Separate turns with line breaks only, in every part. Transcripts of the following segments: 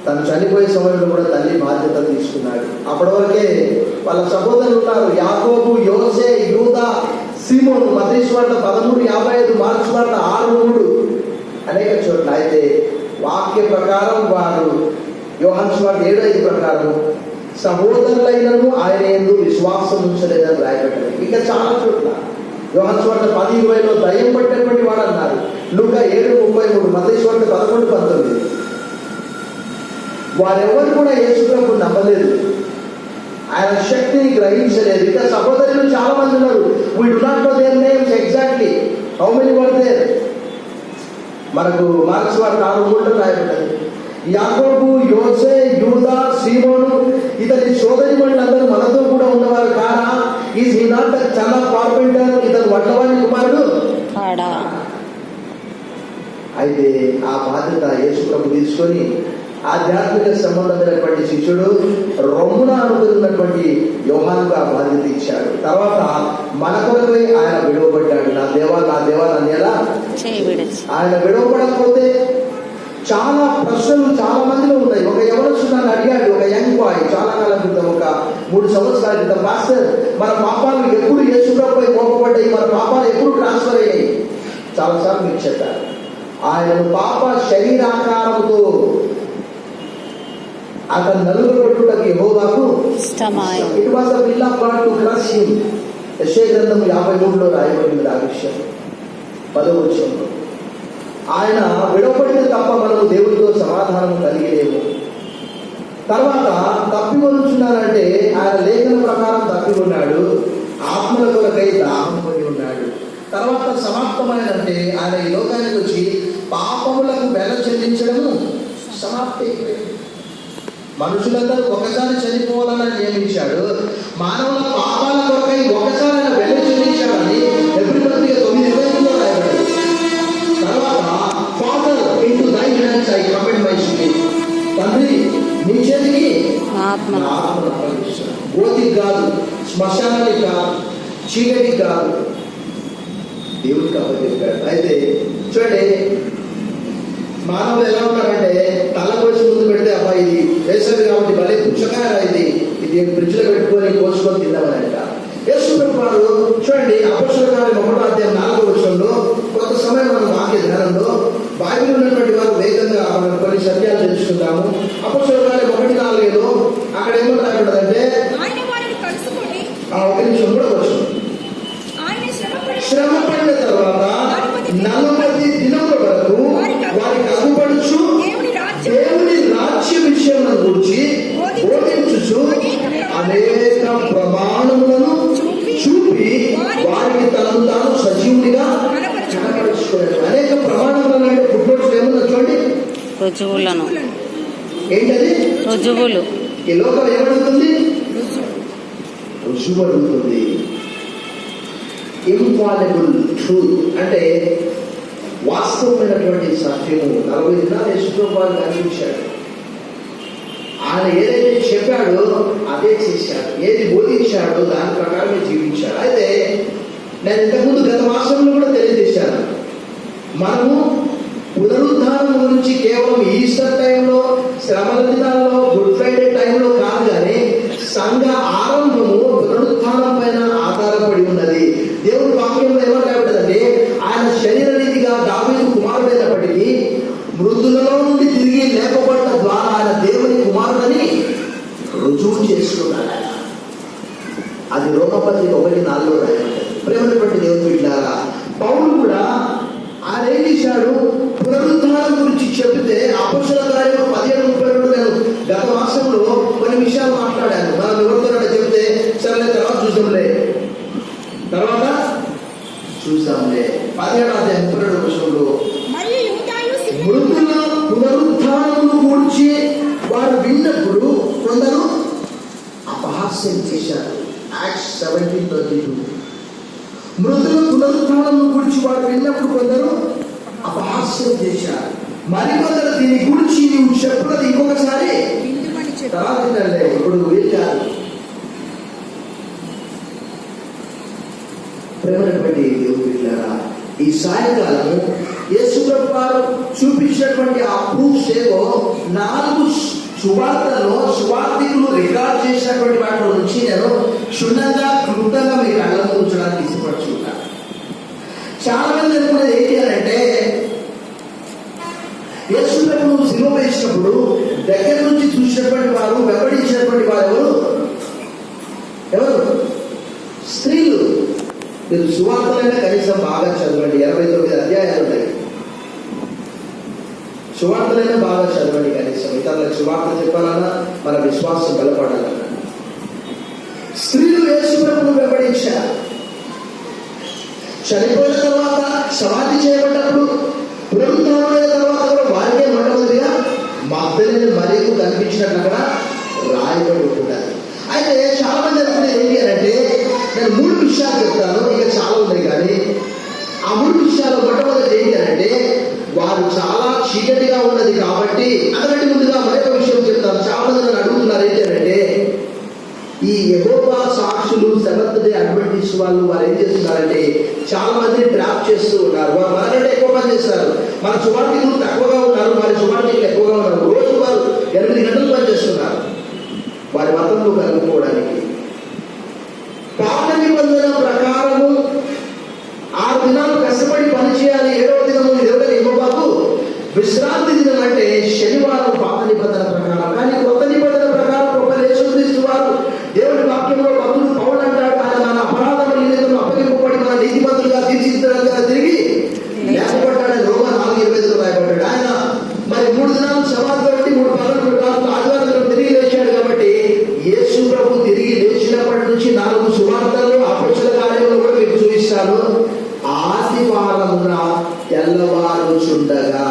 తను చనిపోయే సమయంలో కూడా తల్లి బాధ్యత తీసుకున్నాడు. అప్పటి వరకే వాళ్ళ సహోదరులు ఉన్నారు, యాకోబు, యోసే, యూదా, సీమోను. మత్తయి సువార్త 13:55, మార్కు సువార్త 6:3 అనేక చోట్ల. అయితే వాక్య ప్రకారం వారు యోహాను సువార్త 7:5 ప్రకారం సహోదరులైనను ఆయన యందు విశ్వాసం ఉంచలేదని రాయబడ్డారు. ఇంకా చాలా చోట్ల యోహాను సువార్త 10:20లో దయ్యం పట్టినటువంటి వాడు అన్నారు. లూకా 7:33, మత్తయి సువార్త 11:19. వారెవరు కూడా యేసు ప్రభువుని నమ్మలేదు, ఆయన శక్తిని గ్రహించలేదు. ఇంకా సహోదరులు చాలా మంది ఉన్నారు. We do not know their names exactly, how many were there. మనకు మార్కు సువార్త 6:3 రాయబడ్డది. యాకోబు, యోసే, యూదా, సీమోను ఇతని సోదరి మండలందరూ మనతో కూడా ఉన్నవారు కారా? Is he not the son of carpenter? ఇతను వడ్లవాని కుమారుడు కాడా? అయితే ఆ బాధ్యత యేసు ప్రభు తీసుకొని ఆధ్యాత్మిక సంబంధమైనటువంటి శిష్యుడు రొమ్మున అనుకున్నటువంటి యోహానుకు ఆ బాధ్యత ఇచ్చాడు. తర్వాత మన కొరకై ఆయన విడవబడ్డాడు. నా దేవా నన్ను ఎలా ఆయన విడవబడకపోతే చాలా ప్రశ్నలు చాలా మందిలో ఉన్నాయి. ఒక యవనస్తుడు అడిగాడు, ఒక యంగ్ బాయ్, చాలా కాలం క్రితం, ఒక 3 సంవత్సరాల క్రితం, మాస్టర్ మన పాపాలు ఎప్పుడు యేసుప్రభుపై మోపబడ్డాయి, మన పాపాలు ఎప్పుడు ట్రాన్స్ఫర్ అయ్యాయి? చాలాసార్లు మీకు చెప్పారు. ఆయన పాప శరీరాకారంతో అతను నలుగుబట్టుటకు యెహోవాకు ఇష్టమాయె. It was the will of God to crush him. యెషయా గ్రంథం 53లో రాయబడింది ఆ విషయం 10వ వచనంలో. ఆయన విడవబడిన తప్ప మనము దేవుడితో సమాధానం కలిగలేము. తర్వాత తప్పి కొనుచున్నానంటే ఆయన లేఖన ప్రకారం తప్పి ఉన్నాడు, ఆత్మల కొరకై దాహం కొని ఉన్నాడు. తర్వాత సమాప్తమైనంటే ఆయన ఈ లోకానికి వచ్చి పాపములకు వెల చెల్లించడము సమాప్తి. మనుషులందరూ ఒకసారి చనిపోవాలని నియమించాడు. మానవుల పాపాల కొరకై ఒకసారి ఆయన వెల చెల్లించాడని ఎబ్రీ పత్రిక 9:20లో రాయబడింది. తర్వాత ఫాదర్ ఇంటూ దై hands I commit my spirit. తండ్రి నీ చేతికి ఆత్మను అప్పగిస్తున్నాను. గోతికి కాదు, శ్మశానానికి కాదు, చీకటికి కాదు, దేవుడికి అప్పగించాడు. అయితే చూడండి, మానవులు ఎలా ఉన్నారంటే తల కోసి ముందు పెడితే అబ్బాయి ఇది వేసవి కాబట్టి భలే పుచ్చకాయ ఇది ఫ్రిడ్జ్ లో పెట్టుకొని కోసుకొని తిందామని అంట. యేసు ప్రభువు చూడండి, అపొస్తలుల కార్యం 1వ అధ్యాయం 4వ వచనంలో కొంత సమయం మనం వాక్య ధ్యానంలో బైబిల్ ఉన్నటువంటి వారు వేగంగా మనం కొన్ని సత్యాలు తెలుసుకుందాము. అపొస్తలుల కార్యం 1:4లో అక్కడ ఏమని రాయబడ్డదంటే, ఒక నిమిషం కూడా వచ్చు, శ్రమ పడిన తర్వాత 40 దినముల వరకు వారికి అగుపడుచు దేవుని రాజ్య విషయం గురించి బోధించుచు అనేక ప్రమాణములను చూపి వారికి తనను తాను సజీవుడిగా కనపరుచుకోలేదు. అనేక ప్రమాణములను అంటే పుట్టుబడుచు ఏమన్నా చూడండి, రుజువులను. ఏంటది? రుజువులు. ఈ లోకం ఏమడుగుతుంది? రుజువు అడుగుతుంది. ఇన్ఫాలిబుల్ ట్రూత్ అంటే వాస్తవమైనటువంటి సత్యము. 40 దినాలు యేసుప్రభువు కనిపించాడు. ఆయన ఏదైతే చెప్పాడో అదే చేశాడు, ఏది బోధించాడో దాని ప్రకారమే జీవించాడు. అయితే నేను ఇంతకుముందు గత మాసంలో కూడా తెలియజేశాను, మనము పునరుద్ధానం గురించి కేవలం ఈస్టర్ టైంలో, శ్రమల దినాల్లో, గుడ్ ఫ్రైడే టైంలో కాదు, కానీ సంఘ ఆరంభము పునరుద్ధానం పైన ఆధారపడి ఉన్నది. దేవుడి వాక్యంలో ఏమని రాయబడ్డదంటే, ఆయన శరీర రీతిగా దావీదు కుమారుడైనప్పటికీ మృతులలో నుండి తిరిగి లేపబడ్డ ద్వారా ఆయన దేవుని కుమారుడని రుజువు చేసుకున్నాడు. అది రోమపత్రిక 1:4లో రాయబడ్డది. ప్రేమైనటువంటి దేవుని బిడ్డలారా, పౌలు కూడా ఆయన ఏం చేశాడు? పునరుద్ధానం గురించి చెబితే అపొస్తలుల కార్యం 17:32 నేను గత మాసంలో కొన్ని విషయాలు మాట్లాడాను. మనం ఎవరితో చెబితే సరే తర్వాత చూద్దాంలే 17వ అధ్యాయం 32వ వచనంలో మృతుల పునరుద్ధానమును గూర్చి వారు విన్నప్పుడు కొందరు అపహాస్యం చేశారు. యాక్ట్స్ 17:32. మృతుల పునరుద్ధానమును గురించి వారు విన్నప్పుడు కొందరు అపహాస్యం చేశారు. మరికొందరు దీని గురించి నువ్వు చెప్పున్నది ఇంకొకసారి తర్వాత ఇప్పుడు వీళ్ళారు. ప్రేమైనటువంటి దేవుని బిడ్డలారా, ఈ సాయంకాలము యేసు ప్రభువు వారు చూపించినటువంటి ఆ ప్రూఫ్స్ ఏవో 4 సువార్తల్లో సువార్థికులు రికార్డ్ చేసినటువంటి వాటి నుంచి నేను క్షుణ్ణంగా క్లుప్తంగా మీ కళ్ళను ఉంచడానికి ఇష్టపడుచున్నాను. చాలా మంది అనుకునేది ఏంటి అని అంటే, యేసు ప్రభువు సిలువ వేసినప్పుడు దగ్గర నుంచి చూసినటువంటి వారు, వెంబడించినటువంటి వారు ఎవరు? స్త్రీలు. మీరు సువార్తలైనా కనీసం బాగా చదవండి, 89 అధ్యాయాలు ఉన్నాయి. సువార్తలైనా బాగా చదవండి, కనీసం ఇతరులకు సువార్త చెప్పాలన్నా మన విశ్వాసం బలపడాలన్నా. స్త్రీలు యేసు ప్రభువును వెంబడించారు. చనిపోయిన తర్వాత సమాధి చేయబడ్డప్పుడు పునరుత్థానమైన తర్వాత కూడా వారికే మొట్టమొదటిగా మగ్దలేని మరియకు కనిపించినట్లు అక్కడ రాయబడి ఉంటున్నారు. అయితే చాలా మంది అనుకునేది ఏంటి అని అంటే, నేను 3 విషయాలు చెప్తాను, ఇక చాలా ఉన్నాయి. కానీ ఆ 3 విషయాలు మొట్టమొదటి ఏంటి అని అంటే, వారు చాలా చీకటిగా ఉన్నది కాబట్టి, అంతకంటే ముందుగా మరొక విషయం చెప్తాను. చాలా మంది నన్ను అడుగుతున్నారు ఏంటి అని అంటే, ఈ యెహోవా సాక్షులు, సెవెంత్ డే అడ్వెంటిస్ట్ వాళ్ళు ఏం చేస్తున్నారంటే, చాలా మంది ట్రాప్ చేస్తూ ఉన్నారు. వారు మనకంటే ఎక్కువ పని చేస్తారు. మన సువార్థికులు తక్కువగా ఉన్నారు, వారి సువార్థికులు ఎక్కువగా ఉన్నారు. రోజు వారు 8 గంటలు పనిచేస్తున్నారు వారి మతంలో కలుపుకోవడానికి. పాత నిబంధన ప్రకారము 6 దినాలు కష్టపడి పని చేయాలి. 7వ దినము దేవుడైన యెహోవాకు విశ్రాంతి దినం అంటే శనివారం పాత నిబంధన ప్రకారం. కానీ కొత్త నిబంధన ప్రకారం గొప్ప యేసుక్రీస్తు వారు దేవుడి వాక్యంలో భక్తుడు పౌలు అంటాడు, ఆయన మన అపరాధముల నిమిత్తము అప్పగింపబడి మన నీతిమంతులుగా తీర్చిదిద్దడానికి తిరిగి లేపబడ్డాడని రోమా 4:25 రాయబడ్డాడు. ఆయన మరి 3 దినాలు సమాధి కాబట్టి 3 పగలు ఆదివారం తిరిగి లేచాడు. కాబట్టి యేసు ప్రభు తిరిగి లేచినప్పటి నుంచి 4 సువార్తలు అపొస్తలుల కార్యములు కూడా మీకు చూపిస్తాను. ఆదివారమున తెల్లవారుచుండగా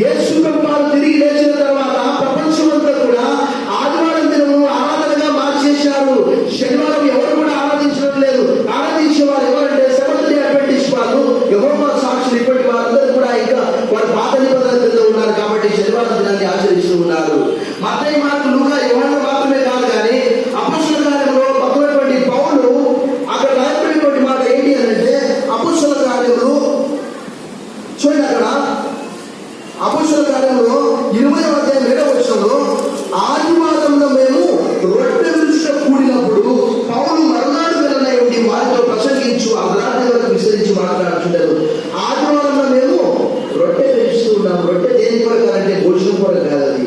యేసు ప్రభు వారు తిరిగి లేచిన తర్వాత ప్రపంచమంతా కూడా ఆదివారం దినము ఆరాధనగా మార్చేశారు. శనివారం ఎవరు కూడా ఆరాధించడం లేదు. ఆరాధించే వారు ఎవరంటే సెవెంత్ డే అడ్వెంటిస్ట్ వాళ్ళు, యెహోవా సాక్షులు. ఇప్పటి వారందరూ కూడా ఇంకా వారు పాత నిబంధన కింద ఉన్నారు కాబట్టి శనివారం దినాన్ని ఆచరిస్తూ ఉన్నారు. మత్తయి, మార్కు, లూకా, యోహాను మాత్రమే కాదు, కానీ అపొస్తలుల కార్యములో భక్తుడైనటువంటి పౌలు అక్కడ రాయబడినటువంటి మాట ఏంటి అని అంటే, అపొస్తలుల కార్యములు చూడండి, అక్కడ అపొస్తలుల కార్యములో 20వ అధ్యాయం 7వ వచనంలో, ఆదివారంలో మేము రొట్టె విరుచుట కూడినప్పుడు పౌలు మరునాడు వెళ్ళనై ఉండి వారితో ప్రసంగించు అర్ధరాత్రి వరకు విస్తరించి మాట్లాడుతుంటారు. ఆదివారంలో మేము రొట్టె విరుస్తూ ఉన్నాం. రొట్టె దేని కొరకు అంటే భోజనం కొరకు కాదు. అది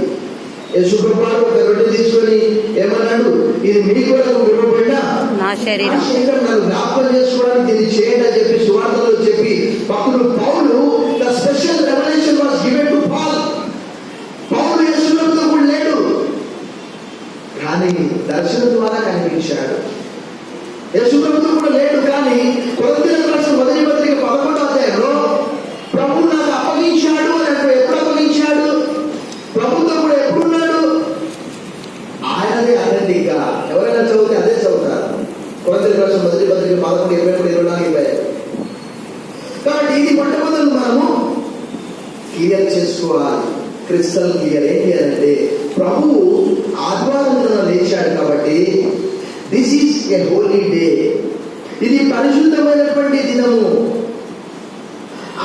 యేసుప్రభువు ఒక రొట్టె తీసుకొని ఏమన్నాడు, ఇది మీ కొరకు విలువబడిన నా శరీరం, నన్ను జ్ఞాపకం చేసుకోవడానికి దీన్ని చేయండి అని చెప్పి సువార్తలో చెప్పి భక్తుడు పౌలు the special revelation was given to Paul. పౌలు యేసుప్రభువుతో కూడా లేడు, కానీ దర్శనం ద్వారా కనిపించాడు. యేసుప్రభువుతో కూడా లేడు, కానీ కొరింథీయులకు రాసిన మొదటి పత్రిక 11వ అధ్యాయంలో ప్రభువు నాకు అప్పగించాడు అని అంటే, ఎప్పుడు అప్పగించాడు? ప్రభుత్వం కూడా ఎప్పుడున్నాడు? ఆయనదే అథెంటిక్ గా. ఎవరైనా చదివితే అదే చదువుతారు. కొరింథీయులకు రాసిన మొదటి పత్రిక 11, 23, 24, 25. కాబట్టి ఇది మొట్టమొదటి మనము క్లియర్ చేసుకోవాలి. Crystal clear. ఏంటి అంటే, ప్రభువు ఆదివారం దిన లేచాడు కాబట్టి this is a holy day. ఇది పరిశుద్ధమైనటువంటి దినము.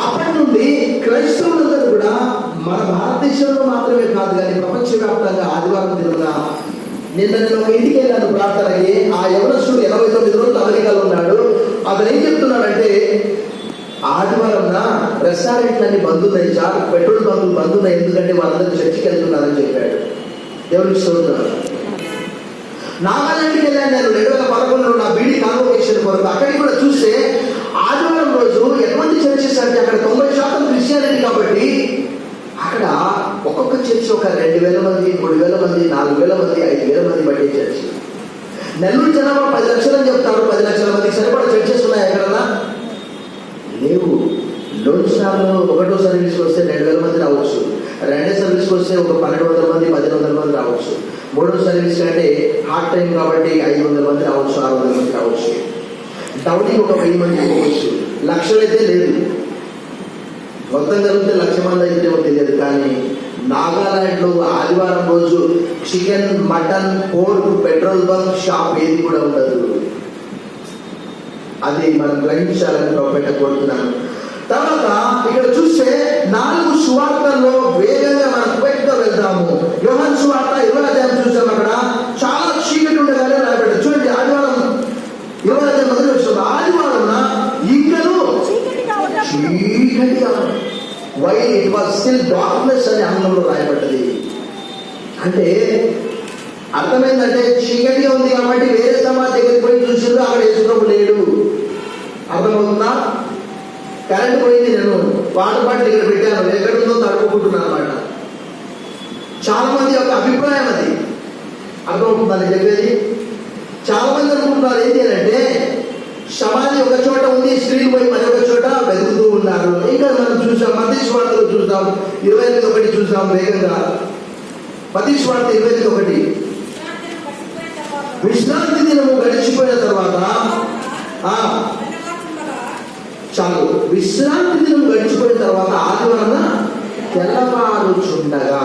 అప్పటి నుండి క్రైస్తవులందరూ కూడా మన భారతదేశంలో మాత్రమే కాదు, కానీ ప్రపంచవ్యాప్తంగా ఆదివారం దినమున, నిన్న నేను ఒక ఇంటికి వెళ్ళాను ప్రార్థనకి. ఆ యవనస్తుడు 89 రోజులు అమెరికాలో ఉన్నాడు. అతను ఏం చెప్తున్నాడంటే, ఆదివారం రెస్టారెంట్లన్నీ బంద్ ఉన్నాయి, చాలా పెట్రోల్ బంకులు బంద్ ఉన్నాయి, ఎందుకంటే వాళ్ళందరూ చర్చికి వెళ్తున్నారని చెప్పాడు. దేవుడికి స్తోత్రం. నాగాలాండ్కి వెళ్ళాను నేను 2011లో నా బీడీ కాన్వొకేషన్ కొరకు. అక్కడికి కూడా చూస్తే ఆదివారం రోజు ఎటువంటి చర్చెస్ అంటే అక్కడ 90% క్రిస్టియానిటీ కాబట్టి అక్కడ ఒక్కొక్క చర్చ్ ఒక 2,000 మంది, 3,000 మంది, 4,000 మంది, 5,000 మంది బట్టే చర్చ్. నెల్లూరు జనాభా 10 లక్షలు అని చెప్తారు. 10 లక్షల మందికి సరిపడా చర్చెస్ ఉన్నాయి ఎక్కడన్నా? లేవు. లోన్ స్టార్లో 1వ సర్వీస్కి వస్తే 2,000 మంది రావచ్చు. 2వ సర్వీస్కి వస్తే ఒక 1,200 మంది, 1,500 మంది రావచ్చు. 3వ సర్వీస్ అంటే హార్ట్ టైం కాబట్టి 500 మంది రావచ్చు, 600 మంది రావచ్చు. టౌన్కి ఒక 1000 మంది పోవచ్చు. లక్షలైతే లేదు. మొత్తం కలిపితే 1,00,000 మంది అయితే తెలియదు. కానీ నాగాలాండ్లో ఆదివారం రోజు chicken, mutton, pork, petrol bunk shop ఏది కూడా ఉండదు. అది మనం గ్రహించాలని ప్రభుపేట కోరుతున్నాను. తర్వాత ఇక్కడ చూస్తే 4 సువార్తల్లో వేగంగా మనం క్విక్గా వెళ్తాము. యోహాను సువార్త 20వ అధ్యాయం చూసాం. అక్కడ చాలా చీకటి ఉండగానే రాయబడ్డాడు. చూడండి, ఆదివారం 20వ అధ్యాయం మొదలు వచ్చిన ఆదివారం ఇంకను చీకటిగా while it was still darkness అని ఆంగ్లంలో రాయబడ్డది. అంటే అర్థమైందంటే చీకటిగా ఉంది కాబట్టి వేరే సమాజం దగ్గరికి పోయి చూసిండ్రు, అక్కడ యేసుప్రభు లేడు. అర్థమవుతుందా? కరెంట్ పోయింది, నేను వాటర్ బాటిల్ ఇక్కడ పెట్టాను, ఎక్కడుందో తడుపుకుంటున్నాను అనమాట. చాలా మంది యొక్క అభిప్రాయం అది. అర్థమవుతుందని చెప్పేది. చాలా మంది అనుకుంటున్నారు ఏంటి అంటే సమాధి ఒక చోట ఉంది, స్త్రీలు పోయి మరొక చోట వెతుకుతూ ఉన్నారు. ఇంకా మనం చూసాం, మత్తయి సువార్తలో చూసాం 28:1 చూసాం వేగంగా. మత్తయి సువార్త 28:1 విశ్రాంతి దినము గడిచిపోయిన తర్వాత చాలు, విశ్రాంతి దినం గడిచిపోయిన తర్వాత ఆదివారం తెల్లవారుచుండగా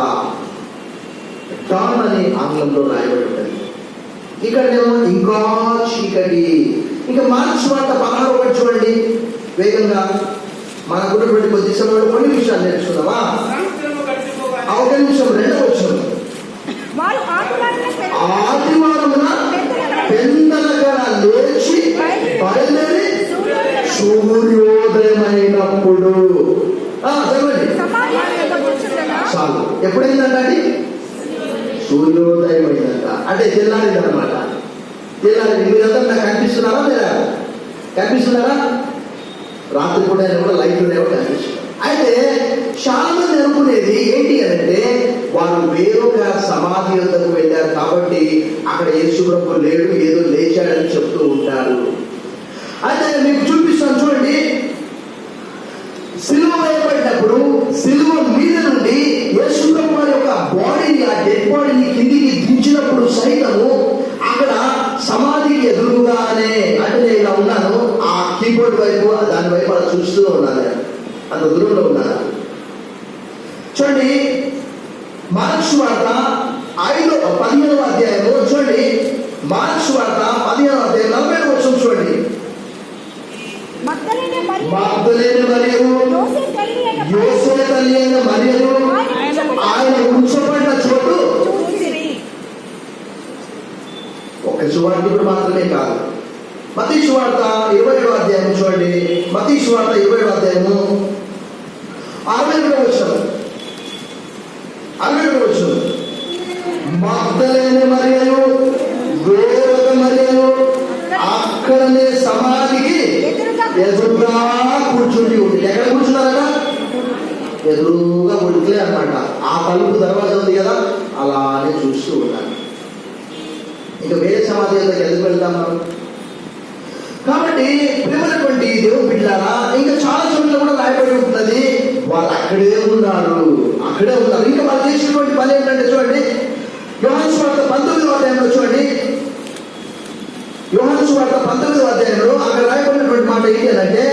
డాన్ అని ఆంగ్లంలో రాయబడి ఉంటుంది. ఇక్కడనేమో ఇంకా చీకటి. ఇంకా మార్క్స్ వార్త 16:1 చూడండి వేగంగా. మనకున్నటువంటి కొద్ది సమయంలో కొన్ని విషయాలు నేర్చుకుందామా? ఒక నిమిషం, 2వ వచనం. ఆదివారమున పెందలగా లేచి బయలుదేరి సూర్యోదయమైనప్పుడు చాలు. ఎప్పుడైందంట అది? సూర్యోదయం అయిందంట. అంటే తెల్లారింది అనమాట. తెల్లారింది. మీరంతా నాకు కనిపిస్తున్నారా? లేదా కనిపిస్తున్నారా? రాత్రి కూడా కూడా లైట్ ఉండేవో కనిపిస్తున్నారు. అయితే చాలా మంది అనుకునేది ఏంటి అంటే వారు వేరొక సమాధి వద్దకు వెళ్ళారు కాబట్టి అక్కడ యేసుప్రభు లేడు, ఏదో లేచాడని చెప్తూ ఉంటారు. అయితే మీకు చూపిస్తాను చూడండి. సిలువ వేయబడినప్పుడు సిలువ మీద నుండి యేసుప్రభు వారి యొక్క బాడీని, ఆ డెడ్ బాడీని కిందికి దించినప్పుడు సైతము అక్కడ సమాధికి ఎదురుగానే, అంటే నేను ఇలా ఉన్నాను, ఆ కీబోర్డ్ వైపు దాని వైపు అలా చూస్తూ ఉన్నాను, అంత దూరంలో ఉన్నాను. చూడండి, మార్క్స్ వార్త 15వ అధ్యాయము చూడండి. మార్క్స్ వార్త 15వ అధ్యాయం 40వ వచనం చూడండి. మగ్దలేనే మరియు యోసే తల్లి అయిన మరియలు ఆయన ఉంచబడిన చోటు. ఒక సువార్తికుడు మాత్రమే కాదు. మత్తయి సువార్త 27వ అధ్యాయం చూడండి. మత్తయి సువార్త 27వ అధ్యాయము 62వ వచనం. మగ్దలేనే మరియలు వేరొక మరియలు అక్కడనే సమాధికి ఎదురుగా కూర్చుండి ఉంది. ఎక్కడ కూర్చున్నారట? ఎదురుగా ఉడికిలే అనమాట. ఆ తలుపు దర్వాజా ఉంది కదా, అలానే చూస్తూ ఉన్నారు. ఇంకా వేరే సమాధి ఎందుకు వెళ్తాం మనం? కాబట్టి ప్రేమైనటువంటి దేవుని బిడ్డలారా, ఇంకా చాలా చోట్ల కూడా రాయబడి ఉంటున్నది వాళ్ళు అక్కడే ఉన్నారు. ఇంకా వాళ్ళు చేసినటువంటి పని ఏంటంటే చూడండి, యోహాను సువార్త 19వ అధ్యాయంలో చూడండి. యోహాను సువార్త 19వ అధ్యాయంలో అక్కడ రాయబడినటువంటి మాట ఏంటి అంటే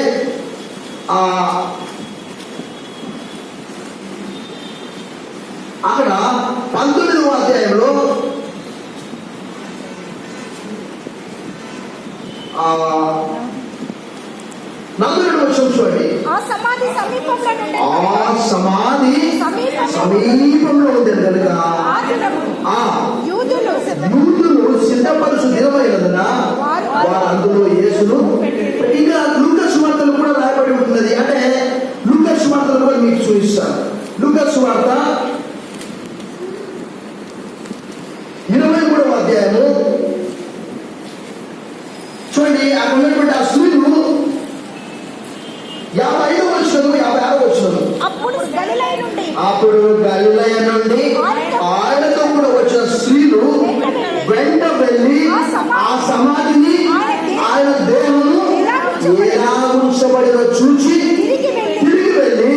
అక్కడ 19వ అధ్యాయంలో నలుగురు వచ్చి చూడండి. ఆ సమాధి సమీపంలో ఉంది కనుక యూదులు సిద్ధపరుచు దినమైనందున వారు అందులో యేసును. ఇంకా లూకా సువార్తలు కూడా రాయబడి ఉంటున్నది. అంటే లూకా సువార్తలు కూడా మీకు చూపిస్తాను. లూకా సువార్త 23వ అధ్యాయము చూడండి. అక్కడ ఉన్నటువంటి ఆ స్త్రీలు 55వ వచనం 56వ వచనం. అప్పుడు గలిలయ నుండి ఆయనతో కూడా వచ్చిన స్త్రీలు వెంట వెళ్ళి ఆ సమాధిని, ఆయన దేహము ఎలా ఉంచబడిన చూచి తిరిగి వెళ్ళి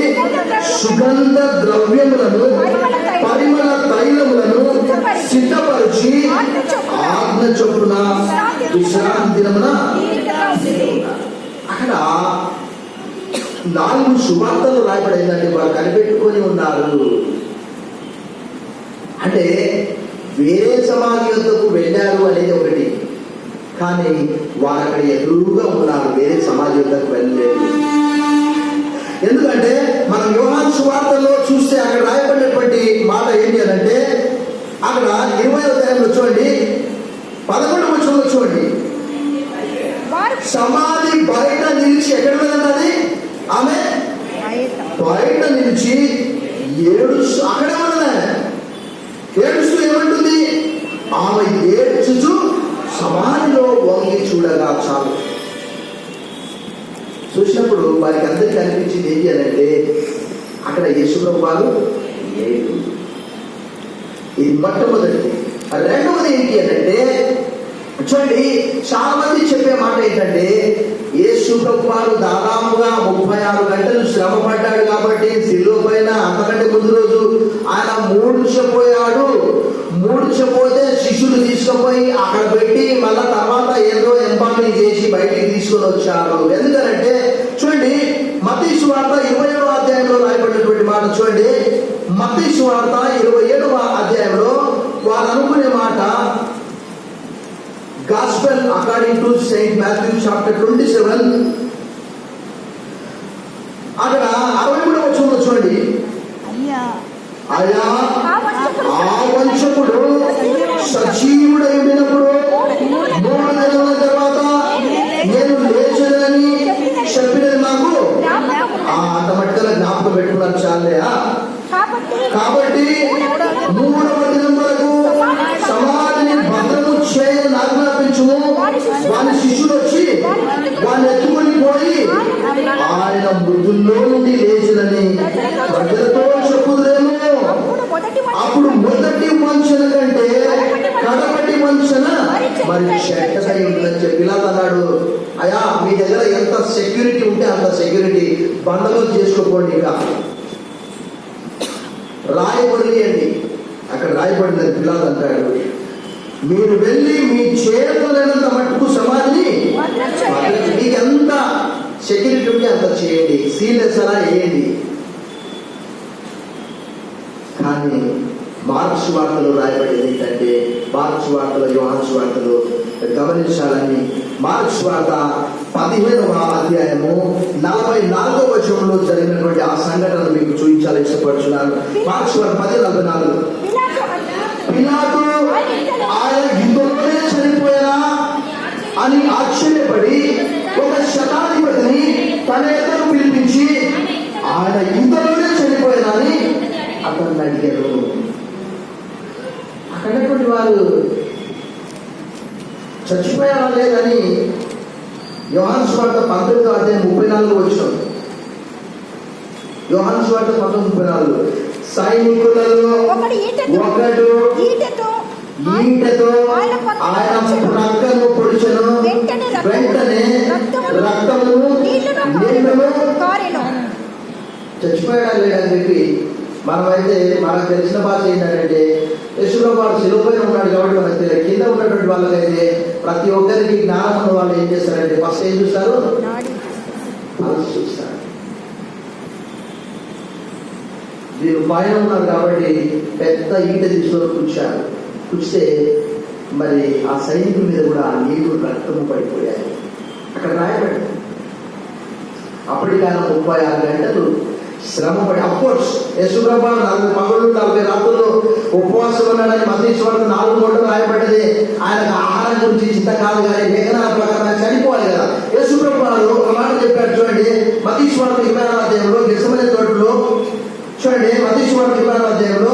సుగంధ ద్రవ్యములను, పరిమళ తైలములను సిద్ధపరిచి ఆజ్ఞ చొప్పున విశ్రాంతి దినమున. అక్కడ 4 సువార్తలు రాయబడిందండి. వారు కనిపెట్టుకొని ఉన్నారు. అంటే వేరే సమాధి వద్దకు వెళ్ళారు అనేది ఒకటి, కానీ వారు అక్కడ ఎదురుగా ఉన్నారు, వేరే సమాజంలోకి వెళ్ళలేదు. ఎందుకంటే మనం యోహాను సువార్తలో చూస్తే అక్కడ రాయబడినటువంటి మాట ఏంటి అని అంటే, అక్కడ 20వ అధ్యాయంలో చూడండి, 11వ వచనంలో చూడండి, సమాధి బయట నిలిచి, ఎక్కడ వెళ్ళినది ఆమె బయట నిలిచి ఏడుస్తూ, అక్కడే ఉన్నది ఏడుస్తూ ఏమంటుంది, ఆమె ఏడ్చుచు సమాధిలో వంగి చూడగా చాలు. చూసినప్పుడు వారికి అందరికీ అనిపించింది ఏంటి అని అంటే, అక్కడ యేసుప్రభు వారు లేడు. ఇది మొట్టమొదటిది. రెండవది ఏంటి అని అంటే, చూడండి, చాలా మంది చెప్పే మాట ఏంటంటే, యేసుప్రభు వారు దాదాపుగా 36 గంటలు శ్రమ పడ్డాడు కాబట్టి సిలువ పైన, అంతకంటే ముందు రోజు ఆయన మూర్ఛపోయాడు. మూర్ఛపోతే శిష్యులు తీసుకుపోయి అక్కడ పెట్టి మళ్ళా తర్వాత ఏదో ఎంపామింగ్ చేసి బయటికి తీసుకొని వచ్చారు. ఎందుకంటే చూడండి, మత్తయి సువార్త 27వ అధ్యాయంలో రాయబడినటువంటి మాట చూడండి. మత్తయి సువార్త 27వ అధ్యాయంలో వారు అనుకునే మాట, Gospel according to Saint Matthew chapter 27, అక్కడ 63వ వచనంలో చూడండి, అయ్యా ఆ వంచకుడు సజీవుడై ఉన్నప్పుడు 3 నెలల తర్వాత నేను లేచనని చెప్పినది నాకు అంత మట్టుకల జ్ఞాపకం పెట్టుకున్నాను చాలే. కాబట్టి 3వ దినం వరకు సమాధిని భద్రము చేయని ఆజ్ఞాపించుము. వాని శిష్యులు వచ్చి వాడిని ఎత్తుకొని పోయి ఆయన మృతుల్లో నుండి లేచినని ప్రజలతో చెప్పుదురేమో. అప్పుడు మొదటి వంచన కంటే కడపటి వంచన మరి చెడ్డదై ఉందని చెప్పి ఇలా అన్నాడు. అయ్యా, మీ దగ్గర ఎంత సెక్యూరిటీ ఉంటే అంత సెక్యూరిటీ బండలు చేసుకోండి. ఇక రాయబడి అండి, అక్కడ రాయబడినది పిల్లలు అంటాడు, మీరు వెళ్ళి మీ చేతులైనంత మట్టుకు సమాధిని, మీకు ఎంత సెక్యూరిటీ ఉంటే అంత చేయండి, సీరియస్ అలా వేయండి. కానీ మార్క్స్ వార్తలో రాయబడేది ఏంటంటే, మార్క్స్ వార్తలో, యోహాను వార్తలో గమనించాలని, మార్క్స్ వార్త 15వ అధ్యాయము 44వ వచనంలో జరిగినటువంటి ఆ సంఘటన మీకు చూపించాలని ఇష్టపడుతున్నాను. మార్క్స్ వార్త 10:44, పిలాతు ఆయన యుద్ధంలోనే చనిపోయారా అని ఆశ్చర్యపడి ఒక శతాధిపతిని తన ఎదురు పిలిపించి ఆయన యుద్ధంలోనే చనిపోయారా అని అతన్ని అడిగారు. అక్కడటువంటి వారు చచ్చిపోయారా లేదని యోహాను సువార్త 19వ అధ్యాయం 34 వచనం, యోహాను సువార్త 19:34, సైనికులలో ఒకడు ఈటెతో ఆయన ప్రక్కను పొడిచెను, వెంటనే రక్తము నీళ్లను. చచ్చిపోయాడా లేదని చెప్పి మనమైతే మనకు తెలిసిన భాష ఏంటంటే, యేసుప్రభు వారు శిలువపైన ఉన్నాడు కాబట్టి మనకు తెలియదు. కింద ఉన్నటువంటి వాళ్ళకైతే ప్రతి ఒక్కరికి జ్ఞానం ఉన్న వాళ్ళు ఏం చేస్తారంటే ఫస్ట్ ఏం చూస్తారు, పల్స్ చూస్తారు. వీరు పైన ఉన్నారు కాబట్టి పెద్ద ఈట తీసుకొని కూర్చారు. కూర్చితే మరి ఆ సైనికుల మీద కూడా ఆ నీళ్లు రక్తము పడిపోయాయి. అక్కడ రాయబడి అప్పటికైనా 36 గంటలు శ్రమపడి, అఫ్కోర్స్ యేసుప్రభు 40 పగలు 40 రాత్రులు ఉపవాసం ఉన్నాడని మత్తయి సువార్త 4 గంటలు రాయబడ్డది. ఆయనకు ఆహారం గురించి చింత కాదు, కానీ లేఖనాల ప్రకారం ఆయన చనిపోవాలి కదా. యేసుప్రభు వారు ఒక మాట చెప్పాడు చూడండి, మత్తయి సువార్త 26వ అధ్యాయంలో గెత్సెమనే తోటలో చూడండి, మత్తయి సువార్త 26వ అధ్యాయంలో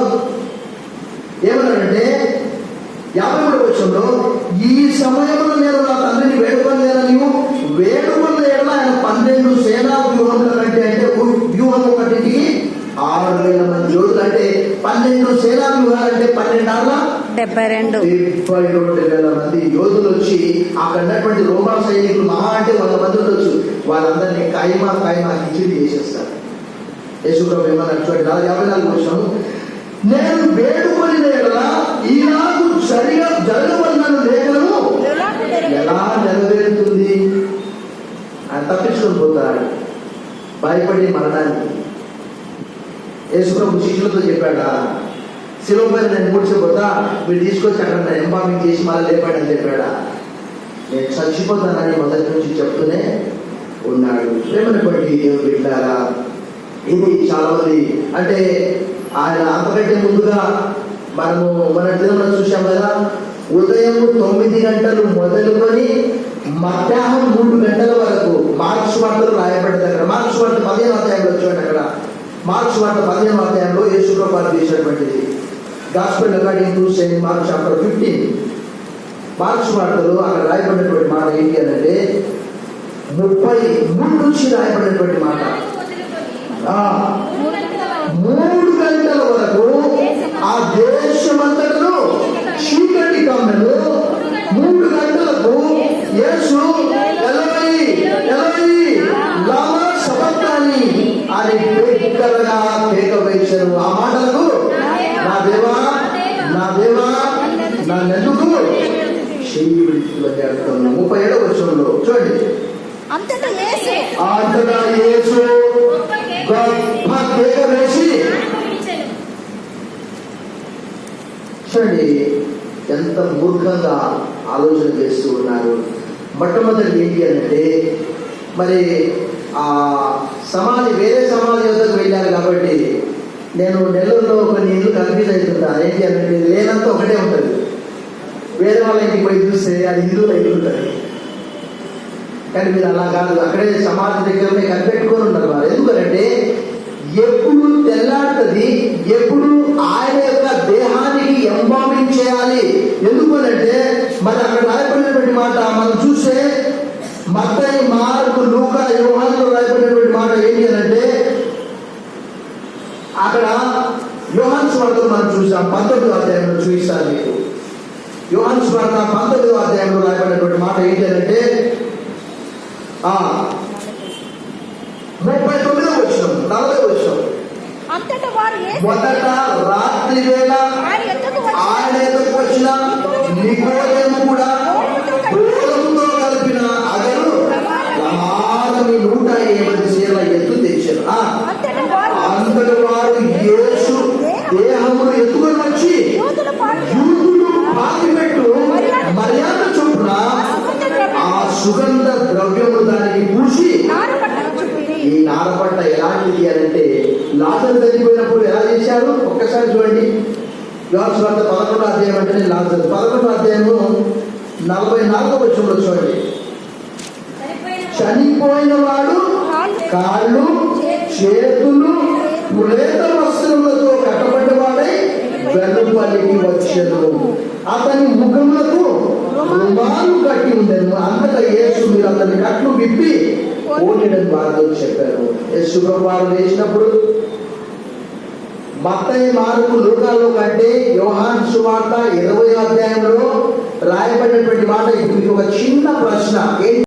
ఏమన్నాడంటే 53వ వచనంలో, ఈ సమయంలో నేను నా తండ్రిని వేడుకొనలేనా, నీవు వేడుకొన్న ఎడల ఆయన 12 సేనా వ్యూహముల కంటే, అంటే వ్యూహం ఒకటికి 6,000 మంది యోధులు, అంటే 12 సేనా వ్యూహాలు అంటే 72,000 మంది యోధులు వచ్చి అక్కడ ఉన్నటువంటి రోమా సైనికులు మహా అంటే 100 మంది ఉండొచ్చు, వాళ్ళందరినీ ఖైమా కిచిడి చేసేస్తారు. యేసుప్రభు ఏమన్నా చూడండి 54వ వచనం, నేను వేడుకొని ఎడల ఈనాడు జరగవలన లేఖనము ఎలా నెరవేరుతుంది? ఆయన తప్పించుకొని పోతాడు భయపడి మరణానికి. యేసుప్రభు శిష్యులతో చెప్పాడా, శిలువ పైన నేను మూర్చిపోతా, మీరు తీసుకొచ్చి అక్కడ ఎంబామింగ్ చేసి మళ్ళీ లేపాడని చెప్పాడా? నేను చచ్చిపోతానని మొదటి నుంచి చెప్తూనే ఉన్నాడు. ప్రేమను బట్టి దేవుడు వింటారా, ఇది చాలా మంది అంటే ఆయన అంతకంటే ముందుగా మన దేవుడు చూసాం కదా, ఉదయం 9 గంటలు మొదలుకొని మధ్యాహ్నం 3 గంటల వరకు మార్క్స్ వార్తలు రాయబడ్డ దగ్గర, మార్క్స్ వార్త 15వ అధ్యాయంలో చూడండి, అక్కడ మార్క్స్ వార్త 15వ అధ్యాయంలో యేసు ప్రభువు చేసినటువంటిది gospel according to Saint Mark chapter 15. Mark's వార్తలు అక్కడ రాయబడినటువంటి మాట ఏంటి అంటే 33 నుంచి రాయబడినటువంటి మాట. 3 గంటల వరకు ఆ దేశమంతటను చీకటి కమ్మెను. 3 గంటలకు యేసు ఎలోయి ఎలోయి లమా సబక్తాని అని బిగ్గరగా కేక వేశారు. ఆ మాటలకు నా దేవా నా దేవా నన్నెందుకు చెయ్యి విడిచి అడుగుతున్నా. 37వ వచనంలో చూడండి, అంతటా యేసు గొప్ప కేక వేసి, చూడండి ఎంత మూర్ఖంగా ఆలోచన చేస్తూ ఉన్నారు. మొట్టమొదటి ఏంటి అంటే, మరి ఆ సమాధి వేరే సమాధి వద్దకు వెళ్ళారు కాబట్టి నేను నెల్లూరులో కొన్ని ఇల్లు కన్ఫ్యూజ్ అవుతుంటాను. ఏంటి అంటే లేనంత ఒకటే ఉంటుంది, వేరే వాళ్ళ ఇంటికి పోయి చూస్తే అది హిందువుల ఇల్లు ఉంటుంది. కానీ మీరు అలా కాదు, అక్కడే సమాధి దగ్గరనే కనిపెట్టుకొని ఉన్నారు వారు. ఎందుకంటే ఎప్పుడు తెల్లాడుతుంది, ఎప్పుడు ఆయన యొక్క దేహానికి ఎంబామింగ్ చేయాలి. ఎందుకనంటే మరి అక్కడ రాయబడినటువంటి మాట మనం చూస్తే మత్తయి, మార్కు, లూకా, యోహానులో రాయబడినటువంటి మాట ఏంటి అంటే, అక్కడ యోహాను సువార్తలో మనం చూసాం 19వ అధ్యాయంలో చూపిస్తాను మీకు. యోహాను సువార్త 19వ అధ్యాయంలో రాయబడినటువంటి మాట ఏంటి అంటే 39వ వచనం 40వ వచనం, మొదట రాత్రి వేళ ఆయన ఎదురుకు వచ్చిన నికోదేము కూడా గోధుమతో కలిపిన అగరు ప్రమాదమి 180 సేర్ల ఎత్తు తెచ్చారు. అంతటి వారు యేసు దేహమును ఎత్తుకొని వచ్చి యూదులు పాతిపెట్టు మర్యాద చొప్పున ఆ సుగంధ ద్రవ్యము దానికి పూసి. ఈ నారపట్ట ఎలాంటిది అంటే లాజరు చనిపోయినప్పుడు ఎలా చేశారు ఒక్కసారి చూడండి. యోహాను సువార్త 11వ అధ్యాయం అంటే లాజరు 11వ అధ్యాయము 44వ వచనంలో చూడండి, చనిపోయిన వాడు కాళ్ళు చేతులు పులేత వస్త్రములతో కట్టబడ్డవాడై వెలుపలికి వచ్చెను, అతని ముఖములకు రుమాలు కట్టి ఉండెను. అంతటా యేసు మీరు అతని కట్లు విప్పి పోనీడని వారితో చెప్పారు. యేసు ప్రభువు లేచినప్పుడు మత్తయి, మార్కు, లూకాలో కంటే యోహాను సువార్త 20వ అధ్యాయంలో రాయబడినటువంటి మాట. ఇప్పుడు మీకు ఒక చిన్న ప్రశ్న.